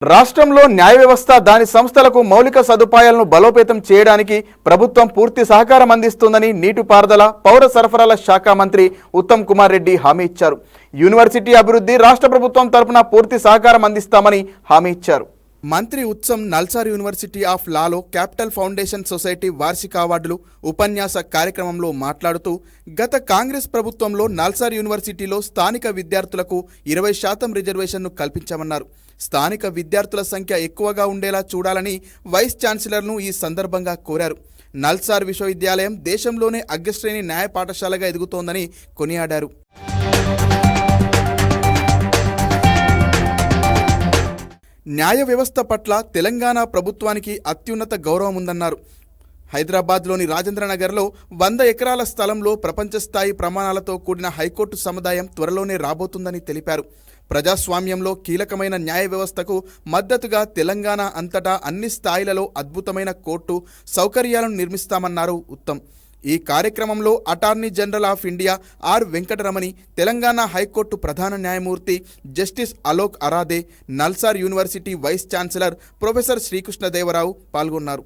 రాష్ట్రంలో న్యాయ వ్యవస్థ దాని సంస్థలకు మౌలిక సదుపాయాలను బలోపేతం చేయడానికి ప్రభుత్వం పూర్తి సహకారం అందిస్తుందని నీటిపారుదల పౌర సరఫరాల శాఖ మంత్రి ఉత్తమ్ కుమార్ రెడ్డి హామీ ఇచ్చారు. యూనివర్సిటీ అభివృద్ధి రాష్ట్ర ప్రభుత్వం తరపున పూర్తి సహకారం అందిస్తామని హామీ ఇచ్చారు. మంత్రి ఉత్సమ్ NALSAR university of Lalo capital foundation society వార్షిక అవార్డులు ఉపన్యాస కార్యక్రమంలో మాట్లాడుతూ గత కాంగ్రెస్ ప్రభుత్వంలో నల్సార్ యూనివర్సిటీలో స్థానిక విద్యార్థులకు 20% రిజర్వేషన్ను కల్పించామన్నారు. స్థానిక విద్యార్థుల సంఖ్య ఎక్కువగా ఉండేలా చూడాలని వైస్ ఛాన్సలర్ను ఈ సందర్భంగా కోరారు. నల్సార్ విశ్వవిద్యాలయం దేశంలోనే అగ్రశ్రేణి న్యాయ పాఠశాలగా ఎదుగుతోందని కొనియాడారు. న్యాయ వ్యవస్థ పట్ల తెలంగాణ ప్రభుత్వానికి అత్యున్నత గౌరవం ఉందన్నారు. హైదరాబాద్లోని రాజేంద్రనగర్లో 100 ఎకరాల స్థలంలో ప్రపంచ స్థాయి ప్రమాణాలతో కూడిన హైకోర్టు సముదాయం త్వరలోనే రాబోతుందని తెలిపారు. ప్రజాస్వామ్యంలో కీలకమైన న్యాయ వ్యవస్థకు మద్దతుగా తెలంగాణ అంతటా అన్ని స్థాయిలలో అద్భుతమైన కోర్టు సౌకర్యాలను నిర్మిస్తామన్నారు ఉత్తమ్. ఈ కార్యక్రమంలో attorney general of India R Venkataramani, Telangana high court ప్రధాన న్యాయమూర్తి justice Alok Aradhe, NALSAR university vice chancellor professor Srikrishna Deva Rao పాల్గొన్నారు.